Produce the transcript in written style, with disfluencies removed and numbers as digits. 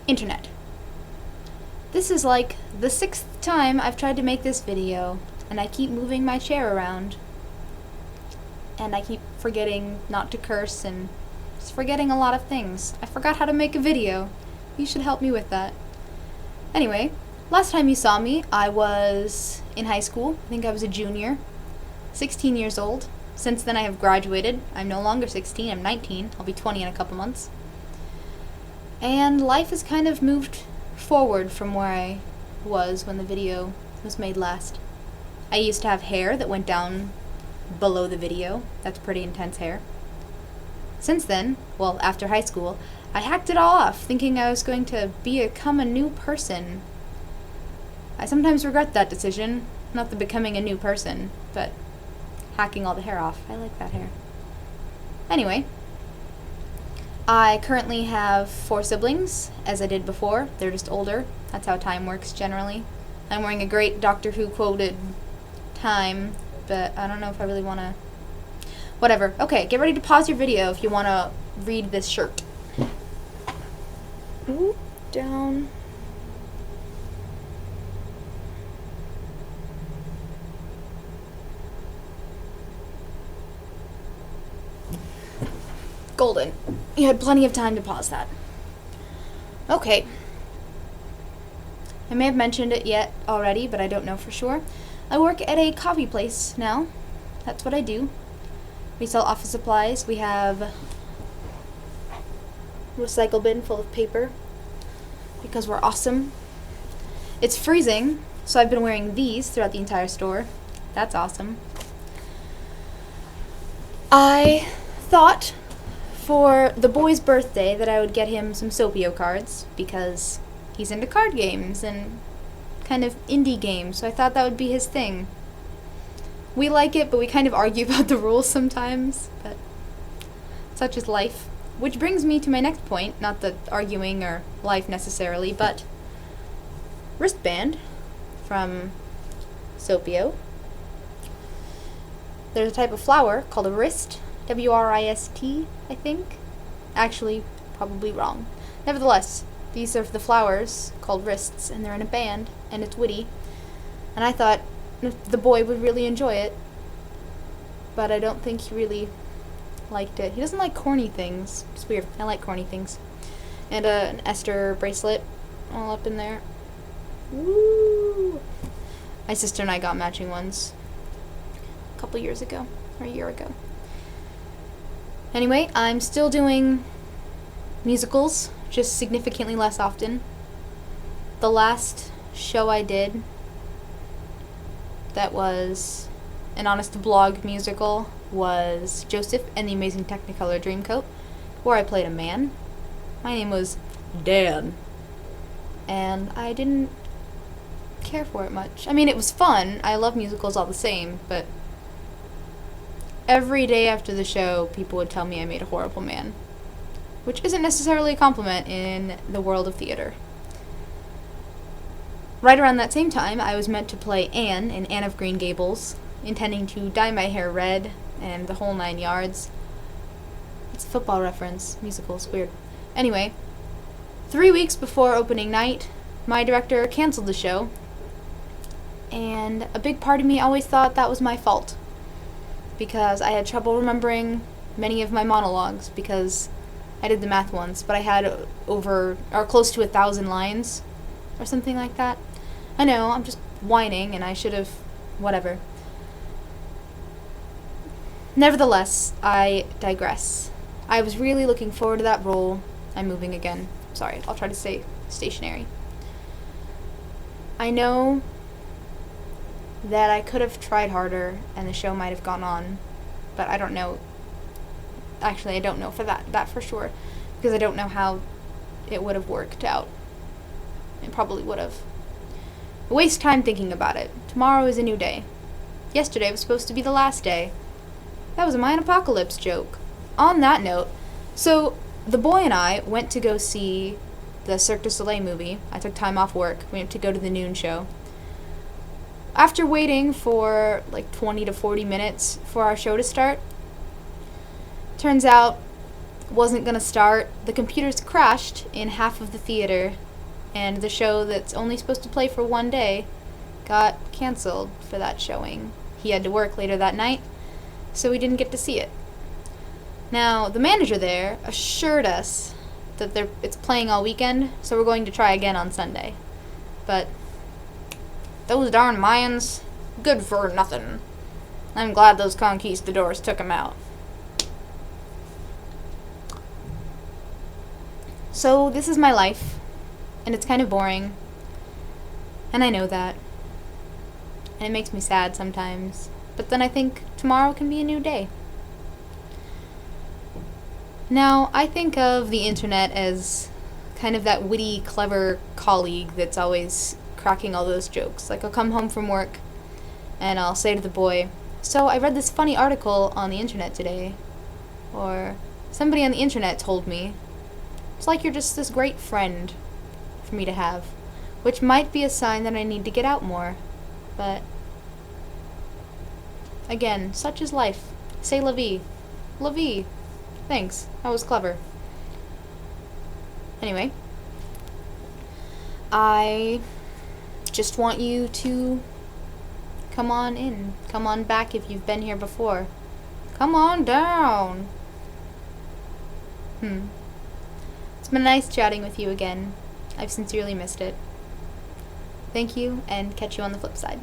Internet. This is like the 6th time I've tried to make this video, and I keep moving my chair around. And I keep forgetting not to curse and just forgetting a lot of things. I forgot how to make a video. You should help me with that. Anyway, last time you saw me, I was in high school. I think I was a junior, 16 years old. Since then I have graduated. I'm no longer 16, I'm 19. I'll be 20 in a couple months. And life has kind of moved forward from where I was when the video was made last. I used to have hair that went down below the video. That's pretty intense hair. Since then, well, after high school, I hacked it all off, thinking I was going to become a new person. I sometimes regret that decision. Not the becoming a new person, but hacking all the hair off. I like that hair. Anyway, I currently have 4 siblings, as I did before. They're just older. That's how time works generally. I'm wearing a great Doctor Who quoted time, but I don't know if I really want to... Whatever. Okay, get ready to pause your video if you want to read this shirt. Ooh, down. Golden. You had plenty of time to pause that. Okay. I may have mentioned it yet already, but I don't know for sure. I work at a coffee place now. That's what I do. We sell office supplies. We have a recycle bin full of paper because we're awesome. It's freezing, so I've been wearing these throughout the entire store. That's awesome. I thought for the boy's birthday that I would get him some Sopio cards because he's into card games and kind of indie games, so I thought that would be his thing. We like it, but we kind of argue about the rules sometimes, but such is life. Which brings me to my next point, not the arguing or life necessarily, but wristband from Sopio. There's a type of flower called a wrist, W-R-I-S-T, I think. Actually, probably wrong. Nevertheless, these are the flowers called wrists, and they're in a band, and it's witty. And I thought the boy would really enjoy it, but I don't think he really liked it. He doesn't like corny things. It's weird. I like corny things. And an Esther bracelet all up in there. Woo! My sister and I got matching ones a couple years ago, or a year ago. Anyway, I'm still doing musicals, just significantly less often. The last show I did that was an honest blog musical was Joseph and the Amazing Technicolor Dreamcoat, where I played a man. My name was Dan, and I didn't care for it much. I mean, it was fun. I love musicals all the same, but every day after the show, people would tell me I made a horrible man, which isn't necessarily a compliment in the world of theater. Right around that same time, I was meant to play Anne in Anne of Green Gables, intending to dye my hair red and the whole 9 yards. It's a football reference. Musicals, weird. Anyway, 3 weeks before opening night, my director canceled the show, and a big part of me always thought that was my fault, because I had trouble remembering many of my monologues, because I did the math once, but I had over, or close to 1,000 lines, or something like that. I know, I'm just whining, and I should have, whatever. Nevertheless, I digress. I was really looking forward to that role. I'm moving again. Sorry, I'll try to stay stationary. I know that I could have tried harder and the show might have gone on, but I don't know. Actually, I don't know for that for sure, because I don't know how it would have worked out. It probably would have. I waste time thinking about it. Tomorrow is a new day. Yesterday was supposed to be the last day. That was a Mayan apocalypse joke. On that note, so the boy and I went to go see the Cirque du Soleil movie. I took time off work. We went to go to the noon show. After waiting for like 20 to 40 minutes for our show to start, turns out wasn't gonna start. The computers crashed in half of the theater, and the show that's only supposed to play for one day got canceled for that showing. He had to work later that night, so we didn't get to see it. Now, the manager there assured us that it's playing all weekend, so we're going to try again on Sunday. But those darn Mayans, good for nothing. I'm glad those conquistadors took him out. So this is my life, and it's kind of boring, and I know that, and it makes me sad sometimes, but then I think tomorrow can be a new day. Now, I think of the internet as kind of that witty, clever colleague that's always cracking all those jokes. Like, I'll come home from work, and I'll say to the boy, "So, I read this funny article on the internet today," or, "Somebody on the internet told me." It's like you're just this great friend for me to have, which might be a sign that I need to get out more, but again, such is life. C'est la vie. La vie. Thanks, that was clever. Anyway, I just want you to come on in. Come on back if you've been here before. Come on down. It's been nice chatting with you again. I've sincerely missed it. Thank you, and catch you on the flip side.